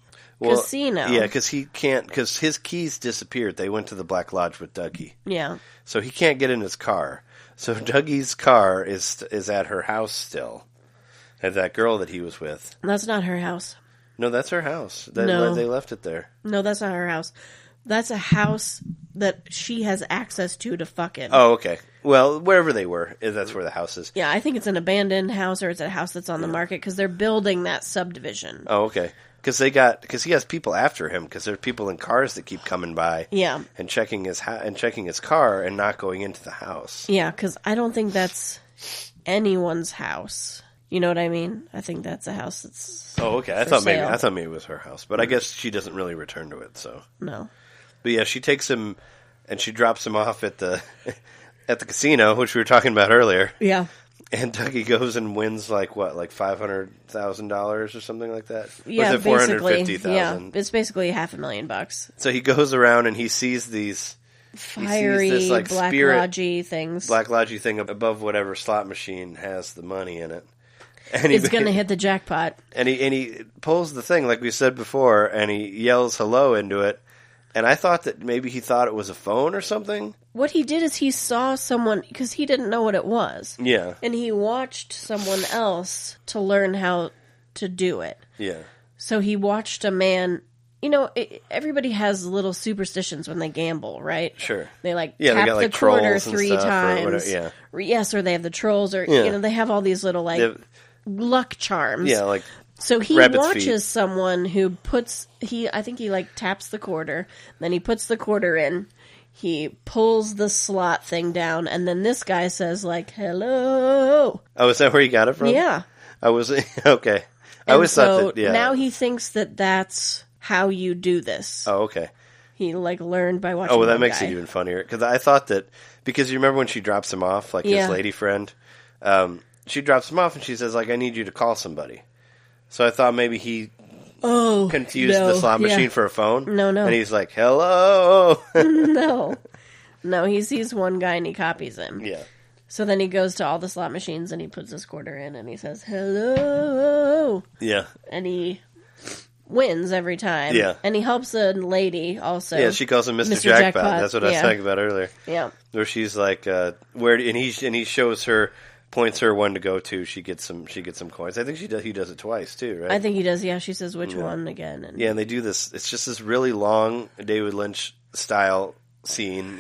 casino.
Yeah, because he can't, because his keys disappeared. They went to the Black Lodge with Dougie.
Yeah.
So he can't get in his car. So Dougie's car is at her house still. At that girl that he was with.
That's not her house.
No, that's her house. They left it there.
No, that's not her house. That's a house that she has access to fuck in.
Oh, okay. Well, wherever they were, that's where the house is.
Yeah, I think it's an abandoned house or it's a house that's on the market because they're building that subdivision.
Oh, okay. because he has people after him because there's people in cars that keep coming by,
Yeah.
and checking his car and not going into the house.
Yeah, because I don't think that's anyone's house. You know what I mean? I think that's a house that's.
Oh, okay. I thought maybe it was her house, but I guess she doesn't really return to it. So
no.
But yeah, she takes him and she drops him off at the casino, which we were talking about earlier.
Yeah.
And Dougie goes and wins like $500,000 or something like that.
Yeah,
or is it $450,000?
Yeah, it's basically $500,000.
So he goes around and he sees these
fiery
this, like,
black
spirit,
lodgy things.
Black lodgy thing above whatever slot machine has the money in it. And
it's going to hit the jackpot.
And he pulls the thing like we said before, and he yells hello into it. And I thought that maybe he thought it was a phone or something.
What he did is he saw someone, because he didn't know what it was.
Yeah.
And he watched someone else to learn how to do it.
Yeah.
So he watched a man. You know, everybody has little superstitions when they gamble, right?
Sure.
They tap
they got, like,
the quarter
trolls and
3
stuff
times.
Yeah.
Yes, or they have the trolls, or they have all these little luck charms.
Yeah, like.
So he watches
feet.
someone who I think he taps the quarter, then he puts the quarter in, he pulls the slot thing down, and then this guy says hello.
Oh, is that where you got it from?
Yeah.
I was, okay. I always thought that,
now he thinks that that's how you do this.
Oh, okay.
He learned by watching.
Oh, well, that makes it even funnier, because I thought that, because you remember when she drops him off, his lady friend, she drops him off and she says, I need you to call somebody. So I thought maybe he confused the slot machine for a phone.
No.
And he's like, hello.
No, he sees one guy and he copies him.
Yeah.
So then he goes to all the slot machines and he puts his quarter in and he says, hello.
Yeah.
And he wins every time.
Yeah.
And he helps a lady also.
Yeah, she calls him Mr. Jackpot. That's what I was talking about earlier.
Yeah.
Where she's like, and he shows her, points her one to go to. She gets some coins. I think he does it twice too, right?
I think he does. Yeah, she says which one again. And
and they do this. It's just this really long David Lynch style scene,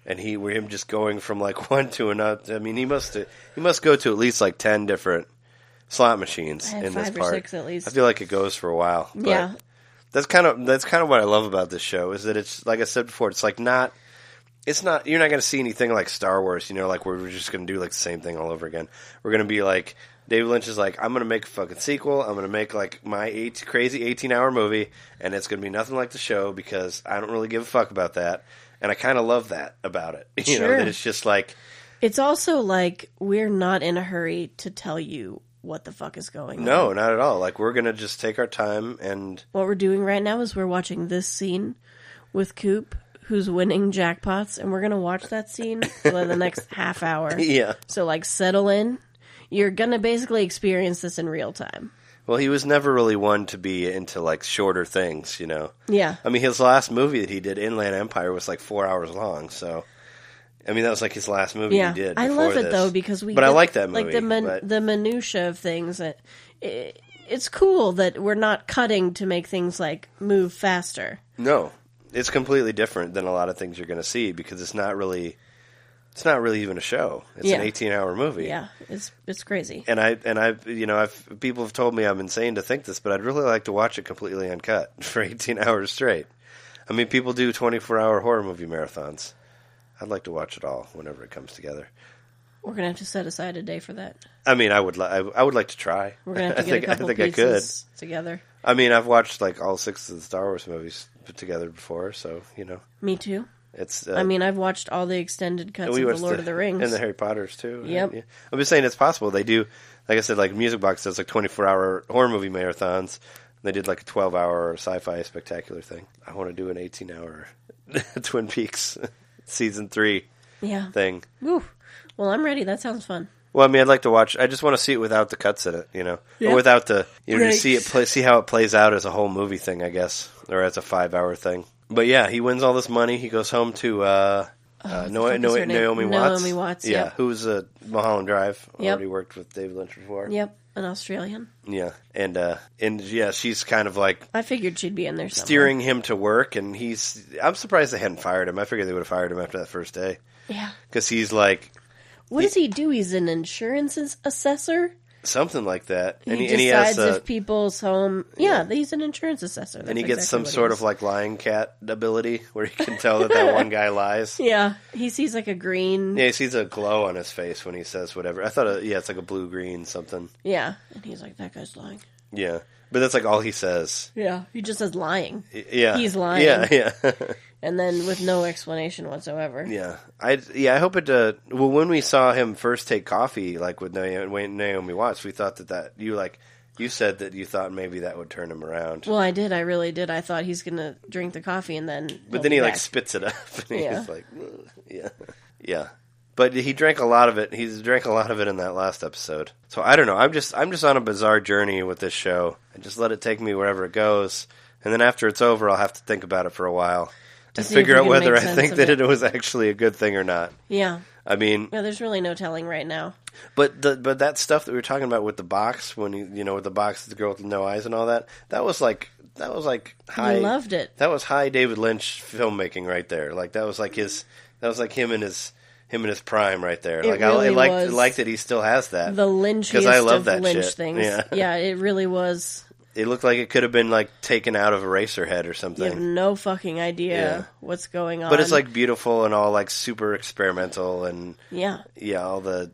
and where him just going from one to another. I mean, he must go to at least 10 different slot machines in this
5
part.
or 6 at least.
I feel like it goes for a while. But
yeah,
that's kind of what I love about this show, is that it's, like I said before, it's not. It's not. You're not going to see anything like Star Wars, like where we're just going to do the same thing all over again. We're going to be like, David Lynch is like, I'm going to make a fucking sequel. I'm going to make my crazy 18-hour movie, and it's going to be nothing like the show because I don't really give a fuck about that, and I kind of love that about it.
Sure.
That it's just
it's also we're not in a hurry to tell you what the fuck is going on.
No, not at all. We're going to just take our time, and
what we're doing right now is we're watching this scene with Coop, who's winning jackpots, and we're going to watch that scene for the next half hour.
Yeah.
So, settle in. You're going to basically experience this in real time.
Well, he was never really one to be into, shorter things,
Yeah.
I mean, his last movie that he did, Inland Empire, was 4 hours long, so... I mean, that was his last movie he did.
I love it,
this.
though, because
But I like that movie.
The minutia of things. It's cool that we're not cutting to make things, move faster.
No. It's completely different than a lot of things you're going to see because it's not really even a show. It's an 18-hour movie.
Yeah, it's crazy.
And people have told me I'm insane to think this, but I'd really like to watch it completely uncut for 18 hours straight. I mean, people do 24-hour horror movie marathons. I'd like to watch it all whenever it comes together.
We're gonna have to set aside a day for that.
I mean, I would like to try.
We're gonna have to get a couple pieces together.
I mean, I've watched all 6 of the Star Wars movies put together before, so
Me too.
It's.
I've watched all the extended cuts of the Lord of the Rings
and the Harry Potters too.
Yep.
Yeah. I'm just saying it's possible. They do, like I said, Music Box does 24-hour horror movie marathons. They did a 12-hour sci-fi spectacular thing. I want to do an 18-hour Twin Peaks season 3 thing.
Woo. Well, I'm ready. That sounds fun.
Well, I mean, I'd like to watch. I just want to see it without the cuts in it, or without the, to see how it plays out as a whole movie thing, I guess, or as a 5-hour thing. But yeah, he wins all this money. He goes home to Naomi Watts.
Yeah,
who's Mulholland Drive.
Yep.
Already worked with David Lynch before.
Yep, an Australian.
Yeah, and she's kind of
I figured she'd be in there somewhere.
Steering him to work, and I'm surprised they hadn't fired him. I figured they would have fired him after that first day.
Yeah,
because he's
what does he do? He's an insurance assessor.
Something like that.
He decides if people's home... Yeah, he's an insurance assessor.
And he gets some sort of like lying cat ability where he can tell that one guy lies.
Yeah, he sees like a green...
Yeah, he sees a glow on his face when he says whatever. I thought, it's like a blue-green something.
Yeah, and he's like, that guy's lying.
Yeah, but that's like all he says.
Yeah, he just says lying.
Yeah.
He's lying.
Yeah.
And then with no explanation whatsoever.
Yeah. I hope it... well, when we saw him first take coffee, like with Naomi Watts, we thought that you said that you thought maybe that would turn him around.
Well, I did. I really did. I thought he's going to drink the coffee and then...
But then he like spits it up. And he's like, ugh. Yeah. But he drank a lot of it. He's drank a lot of it in that last episode. So I don't know. I'm just on a bizarre journey with this show. I just let it take me wherever it goes. And then after it's over, I'll have to think about it for a while. And figure out whether I think that it was actually a good thing or not.
Yeah.
I mean...
Yeah, there's really no telling right now.
But that stuff that we were talking about with the box, when with the box, the girl with no eyes and all that, that was like high...
I loved it.
That was high David Lynch filmmaking right there. Like, that was like him in his prime right there. Like,
really
I liked that he still has that.
The Lynchiest
I love
of
that
Lynch
shit.
things.
Yeah,
it really was...
It looked like it could have been like taken out of Eraserhead or something.
You have no fucking idea what's going on.
But it's like beautiful and all like super experimental and all the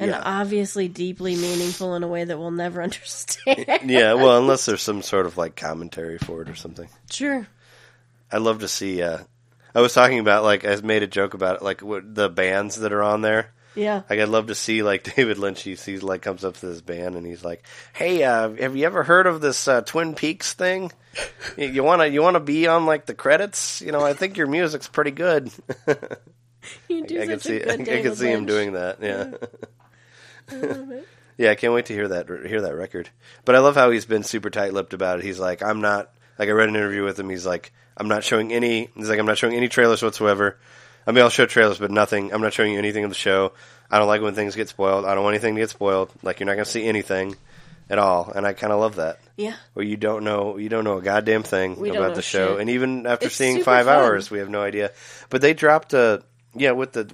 obviously deeply meaningful in a way that we'll never understand.
Yeah, well, unless there's some sort of like commentary for it or something.
Sure.
I'd love to see. I was talking about like I made a joke about it, like the bands that are on there.
Yeah.
Like, I'd love to see, like, David Lynch, he like, comes up to this band, and he's like, hey, have you ever heard of this Twin Peaks thing? You wanna be on, like, the credits? I think your music's pretty good.
You do
I
such a good David
I can see him
Lynch.
doing that, yeah.
I love it.
Yeah, I can't wait to hear that record. But I love how he's been super tight-lipped about it. He's like, I'm not, like, I read an interview with him, he's like, I'm not showing any trailers whatsoever. I mean, I'll show trailers, but nothing. I'm not showing you anything of the show. I don't like when things get spoiled. I don't want anything to get spoiled. Like, you're not going to see anything at all. And I kind of love that.
Yeah.
Where you don't know a goddamn thing about the show.
Shit.
And even after
It's
seeing
super
5
fun.
hours, we have no idea. But they dropped we have the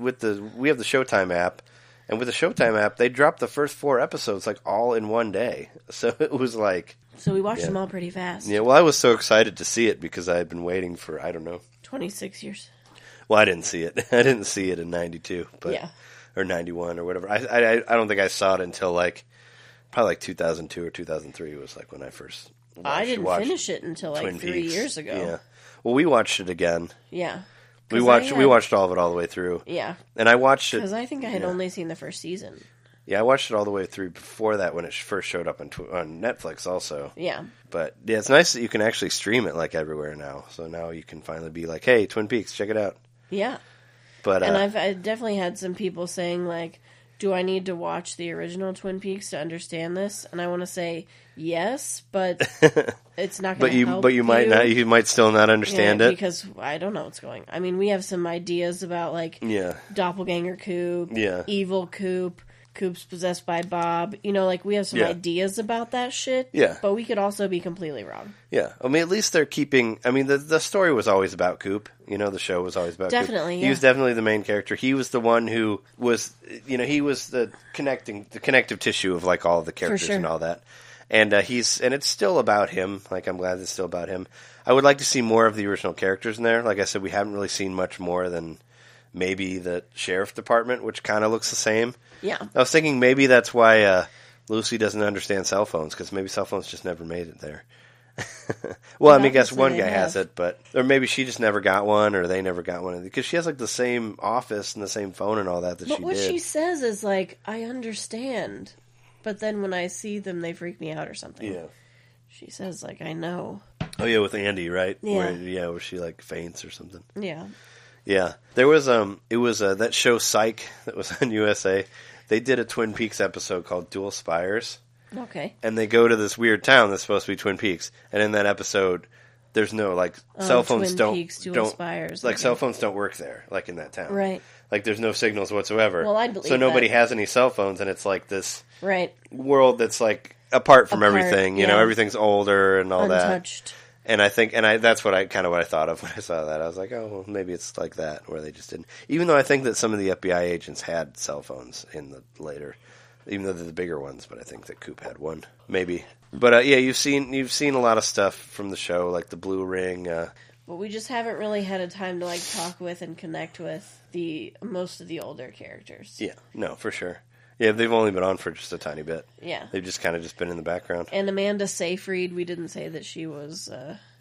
Showtime app. And with the Showtime app, they dropped the first 4 episodes like all in one day. So it was like...
So we watched them all pretty fast.
Yeah, well, I was so excited to see it because I had been waiting for,
26 years.
Well, I didn't see it. I didn't see it in 92, or 91 or whatever. I don't think I saw it until probably like 2002 or 2003 was like when I first watched.
I didn't finish it until like
Twin
3
Peaks.
years ago.
Yeah. Well, we watched it again.
Yeah.
We watched all of it all the way through.
Yeah.
And I watched it
because I think I had only seen the first season.
Yeah, I watched it all the way through before that when it first showed up on Netflix also.
Yeah.
But yeah, it's nice that you can actually stream it like everywhere now. So now you can finally be like, hey, Twin Peaks, check it out.
Yeah.
But
and I definitely had some people saying like, do I need to watch the original Twin Peaks to understand this? And I want to say yes, but it's not going to help.
But you might not. You might still not understand it
because I don't know what's going. I mean, we have some ideas about like Doppelganger Coop, Evil Coop. Coop's possessed by Bob. Like, we have some ideas about that shit.
Yeah.
But we could also be completely wrong.
Yeah. I mean, at least they're keeping... I mean, the story was always about Coop. The show was always about Coop.
Definitely,
He was definitely the main character. He was the one who was... he was the connective tissue of, like, all of the characters and all that. And and it's still about him. Like, I'm glad it's still about him. I would like to see more of the original characters in there. Like I said, we haven't really seen much more than maybe the sheriff department, which kind of looks the same.
Yeah.
I was thinking maybe that's why Lucy doesn't understand cell phones, because maybe cell phones just never made it there. Well, I mean, I guess one guy has it, or maybe she just never got one, or they never got one, because she has like the same office and the same phone and all that she did.
But what she says is like, I understand, but then when I see them, they freak me out or something.
Yeah.
She says like, I know.
Oh yeah, with Andy, right?
Yeah.
Where she like faints or something.
Yeah.
Yeah. There was it was that show Psych that was on USA. They did a Twin Peaks episode called Dual Spires.
Okay.
And they go to this weird town that's supposed to be Twin Peaks. And in that episode, there's no, cell phones
Twin Peaks, Dual Spires.
Cell phones don't work there, in that town.
Right.
Like, there's no signals whatsoever.
Well, I believe
so nobody has any cell phones, and it's like this world that's, apart from everything. Everything's older and all that.
Untouched.
And I think, that's what I thought of when I saw that. I was like, oh, well, maybe it's like that, where they just didn't. Even though I think that some of the FBI agents had cell phones in the later even though they're the bigger ones. But I think that Coop had one, maybe. But yeah, you've seen a lot of stuff from the show, like the Blue Ring.
But we just haven't really had a time to like talk with and connect with most of the older characters.
Yeah, no, for sure. Yeah, they've only been on for just a tiny bit.
Yeah.
They've just kind of just been in the background.
And Amanda Seyfried, we didn't say that she was...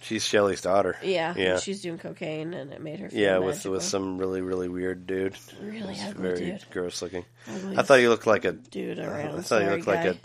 she's Shelley's daughter.
Yeah. She's doing cocaine, and it made her feel magical.
with some really, really weird dude.
Really ugly
very
dude.
Gross looking.
Ugly
I thought he looked like a...
dude around.
I thought he looked like a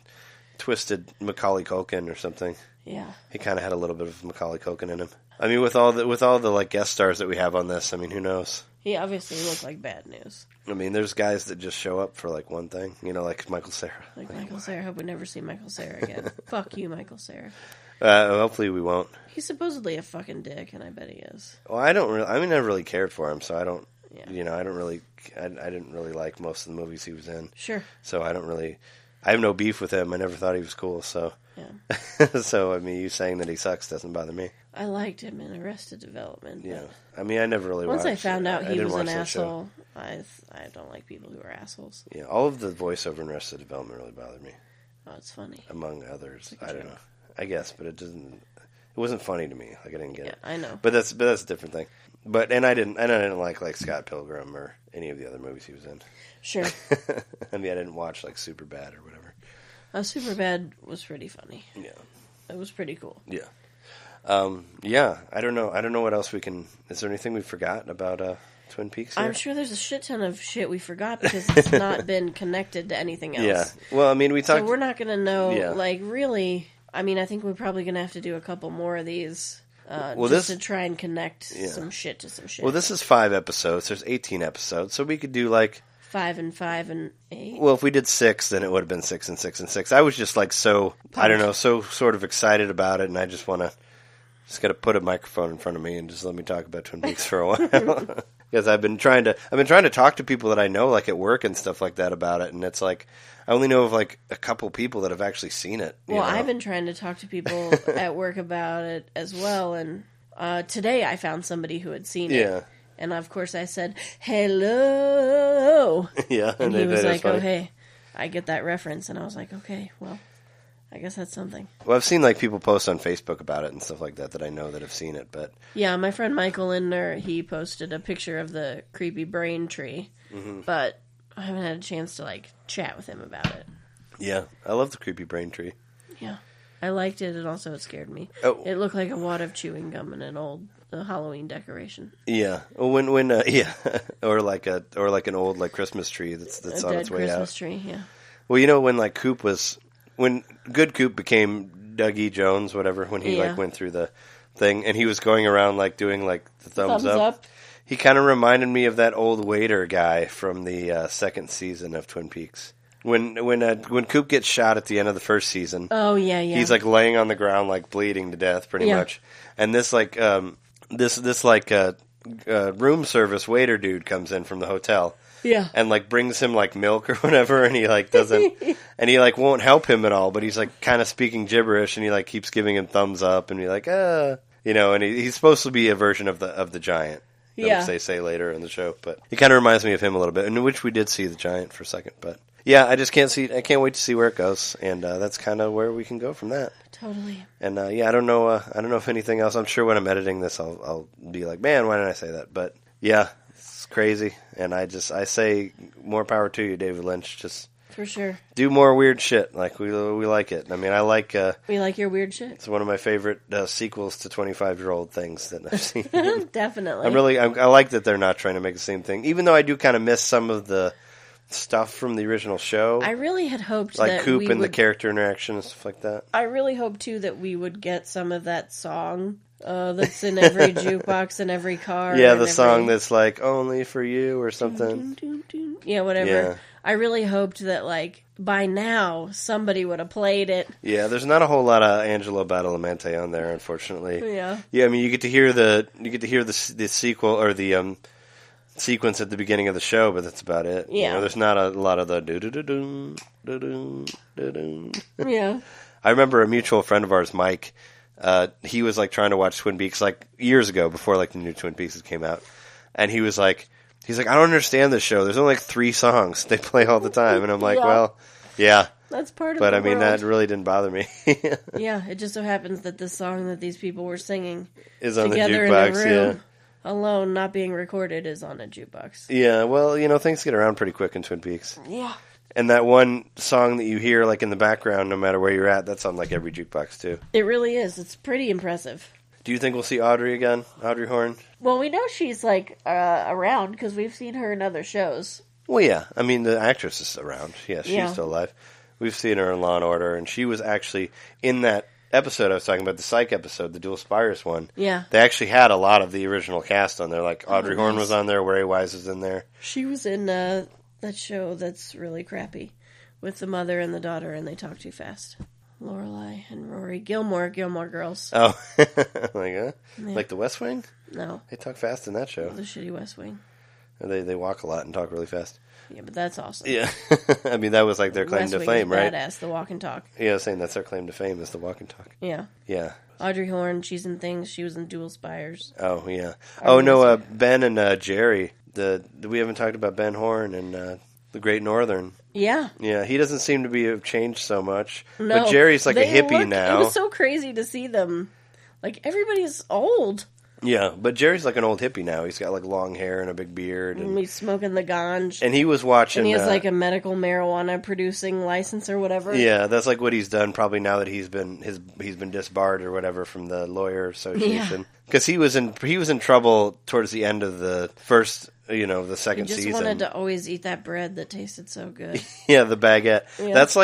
twisted Macaulay Culkin or something.
Yeah.
He kind of had a little bit of Macaulay Culkin in him. I mean, with all the like guest stars that we have on this, I mean, who knows?
He obviously looked like bad news.
I mean, there's guys that just show up for like one thing, like Michael Cera.
Like Michael Cera. I hope we never see Michael Cera again. Fuck you, Michael Cera.
Hopefully we won't.
He's supposedly a fucking dick, and I bet he is.
Well, I never really cared for him, so I don't.
Yeah.
I didn't really like most of the movies he was in.
Sure.
So I have no beef with him. I never thought he was cool. So.
Yeah.
So I mean, you saying that he sucks doesn't bother me.
I liked him in Arrested Development.
Yeah. I mean, I never really
once
watched.
I found out he was an asshole,
show.
I don't like people who are assholes.
Yeah, all of the voiceover in Arrested Development really bothered me.
Oh, it's funny.
Among others, I don't know. I guess, but it wasn't funny to me. Like I didn't get it.
I know.
But that's a different thing. But I didn't like Scott Pilgrim or any of the other movies he was in.
Sure.
I mean, I didn't watch like Superbad or whatever.
Superbad was pretty funny.
Yeah.
It was pretty cool.
Yeah. Yeah. I don't know what else we can. Is there anything we forgot about Twin Peaks here?
I'm sure there's a shit ton of shit we forgot because it's not been connected to anything else.
Yeah. Well, I mean, we talked.
So we're not going to know.
Yeah.
Like really. I mean, I think we're probably going to have to do a couple more of these. To try and connect some shit to some shit.
Well, this is 5 episodes. There's 18 episodes, so we could do like
5 and 5 and 8.
Well, if we did 6, then it would have been 6 and 6 and 6. I was just like so sort of excited about it, and I just want to got to put a microphone in front of me and just let me talk about Twin Peaks for a while. Because I've been trying to talk to people that I know, like at work and stuff like that, about it, and it's like I only know of like a couple people that have actually seen it.
Well, I've been trying to talk to people at work about it as well, and today I found somebody who had seen it.
Yeah.
And of course I said, hello.
Yeah.
And he was like, oh, hey, I get that reference. And I was like, okay, well, I guess that's something.
Well, I've seen like people post on Facebook about it and stuff like that I know that have seen it, but...
Yeah, my friend Michael Lindner, he posted a picture of the creepy brain tree, but I haven't had a chance to like chat with him about it.
Yeah, I love the creepy brain tree.
Yeah. I liked it, and also it scared me.
Oh.
It looked like a wad of chewing gum in an old Halloween decoration.
Yeah, when yeah, or like an old like Christmas tree that's on its way
Christmas
out.
Tree, yeah.
Well, when Good Coop became Dougie Jones, whatever, when he like went through the thing, and he was going around like doing like the thumbs up. He kind of reminded me of that old waiter guy from the second season of Twin Peaks. When Coop gets shot at the end of the first season,
oh yeah,
he's like laying on the ground like bleeding to death, pretty much. And this like room service waiter dude comes in from the hotel, and like brings him like milk or whatever, and he like doesn't, and he like won't help him at all, but he's like kind of speaking gibberish, and he like keeps giving him thumbs up, and he's like and he's supposed to be a version of the giant. Which they say later in the show, but he kind of reminds me of him a little bit, in which we did see the giant for a second, but. Yeah, I can't wait to see where it goes, and that's kind of where we can go from that.
Totally.
And I don't know if anything else. I'm sure when I'm editing this, I'll be like, man, why didn't I say that? But yeah, it's crazy, and I say more power to you, David Lynch. Just
for sure,
do more weird shit. Like we like it. I mean, I like.
We like your weird shit.
It's one of my favorite sequels to 25-year-old things that I've seen.
Definitely.
I like that they're not trying to make the same thing, even though I do kind of miss some of the stuff from the original show.
I really had hoped
like
that
Coop and the character interaction and stuff like that.
I really hoped too that we would get some of that song that's in every jukebox in every car.
Yeah, the song that's like "Only for You" or something.
Yeah, whatever.
Yeah.
I really hoped that like by now somebody would have played it.
Yeah, there's not a whole lot of Angelo Badalamenti on there, unfortunately.
Yeah.
Yeah, I mean you get to hear the sequel or the sequence at the beginning of the show, but that's about it.
Yeah.
There's not a lot of the do-do-do-doo, do-do-do-do.
Yeah.
I remember a mutual friend of ours, Mike, he was like trying to watch Twin Peaks like years ago before like the new Twin Peaks came out. And he's like, I don't understand this show. There's only like 3 songs they play all the time. And I'm like, well, Yeah.
That's part of
But,
the
I mean,
world.
that really didn't bother me.
Yeah, it just so happens that the song that these people were singing
Is on the
together in
jukebox,
a room, alone, not being recorded, is on a jukebox.
Yeah, well, things get around pretty quick in Twin Peaks.
Yeah.
And that one song that you hear, like, in the background, no matter where you're at, that's on, like, every jukebox, too.
It really is. It's pretty impressive.
Do you think we'll see Audrey again? Audrey Horne?
Well, we know she's, like, around, because we've seen her in other shows.
Well, yeah. I mean, the actress is around. Yeah, she's still alive. We've seen her in Law & Order, and she was actually in that episode I was talking about, the Psych episode, the Dual Spires one.
Yeah.
They actually had a lot of the original cast on there. Like, Audrey Horne was on there, Ray Wise was in there.
She was in that show that's really crappy with the mother and the daughter, and they talk too fast. Lorelai and Rory. Gilmore Girls.
Oh. Like the West Wing?
No.
They talk fast in that show.
The shitty West Wing.
They walk a lot and talk really fast.
Yeah, but that's awesome.
Yeah. I mean, that was like their claim
West
to
Wing
fame,
is
right?
badass, the walk and talk.
Yeah, I was saying that's their claim to fame is the walk and talk.
Yeah.
Yeah.
Audrey Horne, she's in things. She was in Dual Spires.
Oh, yeah. Oh, no, Ben and Jerry. We haven't talked about Ben Horne and the Great Northern.
Yeah.
Yeah, he doesn't seem to have changed so much.
No.
But Jerry's like a hippie now.
It was so crazy to see them. Like, everybody's old.
Yeah, but Jerry's like an old hippie now. He's got like long hair and a big beard.
And he's smoking the ganj.
And he was watching...
And he has like a medical marijuana producing license or whatever.
Yeah, that's like what he's done probably now that he's been disbarred or whatever from the lawyer association. Because he was in trouble towards the end of the first... the second season.
He just wanted to always eat that bread that tasted so good.
Yeah, the baguette.
Yeah.
That's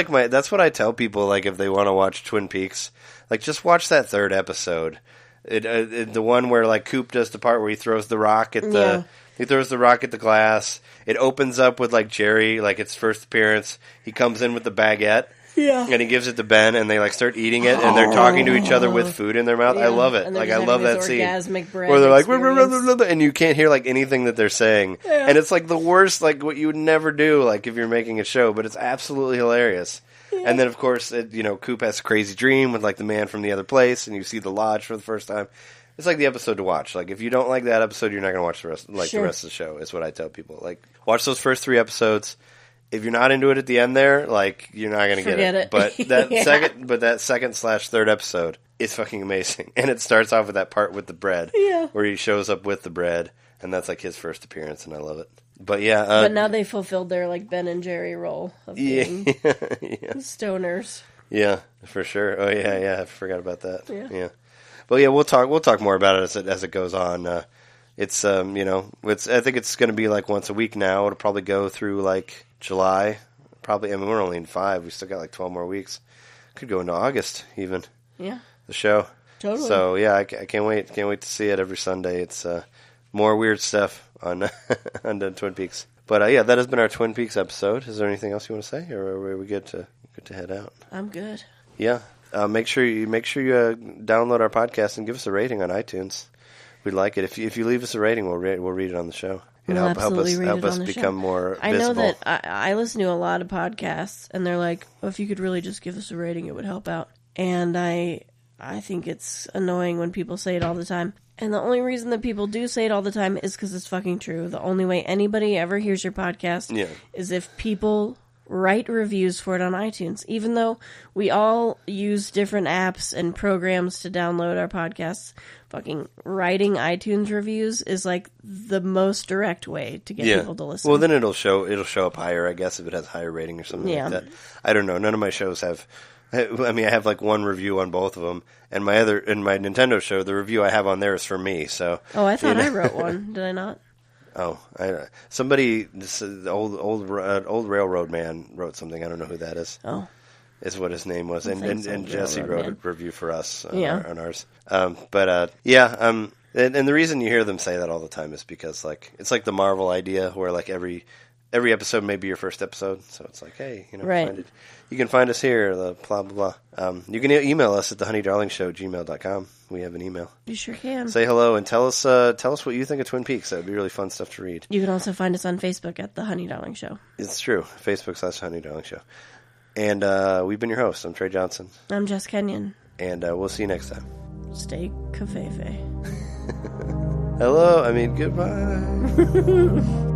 what I tell people, like, if they want to watch Twin Peaks. Like, just watch that third episode. The one where, like, Coop does the part where he throws the rock at the glass. It opens up with, like, Jerry, like, its first appearance. He comes in with the baguette.
Yeah.
And he gives it to Ben, and they, like, start eating it, and they're talking to each other with food in their mouth.
Yeah.
I love it.
And
Like, I love that scene.
Bread
where they're like,
experience.
and you can't hear, like, anything that they're saying.
Yeah.
And it's, like, the worst, like, what you would never do, like, if you're making a show, but it's absolutely hilarious. Yeah. And then, of course, Coop has a crazy dream with, like, the man from the other place, and you see the lodge for the first time. It's like the episode to watch. Like, if you don't like that episode, you're not going to watch the rest of the show, is what I tell people. Like, watch those first 3 episodes. If you're not into it at the end there, like, you're not going to get it. But that second/third episode is fucking amazing. And it starts off with that part with the bread. Yeah. Where he shows up with the bread, and that's, like, his first appearance, and I love it. But, yeah.
But now they fulfilled their, like, Ben and Jerry role of being stoners.
Yeah, for sure. Oh, yeah, I forgot about that. Yeah. But yeah, we'll talk more about it as it goes on. It's I think it's going to be like once a week now. It'll probably go through like July. Probably. I mean, we're only in 5. We still got like 12 more weeks. Could go into August even.
Yeah.
The show.
Totally.
So yeah, I can't wait. Can't wait to see it every Sunday. It's more weird stuff on the Twin Peaks. But yeah, that has been our Twin Peaks episode. Is there anything else you want to say, or are we good to head out?
I'm good.
Yeah. Make sure you download our podcast and give us a rating on iTunes. We'd like it. If you leave us a rating, we'll read it on the show. Help us become more visible.
I know that I listen to a lot of podcasts, and they're like, well, if you could really just give us a rating, it would help out. And I think it's annoying when people say it all the time. And the only reason that people do say it all the time is because it's fucking true. The only way anybody ever hears your podcast is if people write reviews for it on iTunes. Even though we all use different apps and programs to download our podcasts, fucking writing iTunes reviews is like the most direct way to get people to listen.
Well, then it'll show up higher, I guess, if it has a higher rating or something like that. I don't know. None of my shows have. I mean, I have like one review on both of them, and my Nintendo show, the review I have on there is for me. So.
Oh, I thought I wrote one. Did I not?
Oh, somebody, the old railroad man wrote something. I don't know who that is. Oh, is what his name was, and Jesse wrote a review for us on ours. And the reason you hear them say that all the time is because like it's like the Marvel idea where like every episode may be your first episode, so it's like, hey, you can find us here, blah blah blah. You can email us at thehoneydarlingshow@gmail.com. We have an email.
You sure can.
Say hello and tell us what you think of Twin Peaks. That would be really fun stuff to read.
You can also find us on Facebook at The Honey Darling Show.
It's true. Facebook/Honey Darling Show. And we've been your hosts. I'm Trey Johnson.
I'm Jess Kenyon.
And we'll see you next time.
Stay covfefe.
Hello. I mean, goodbye.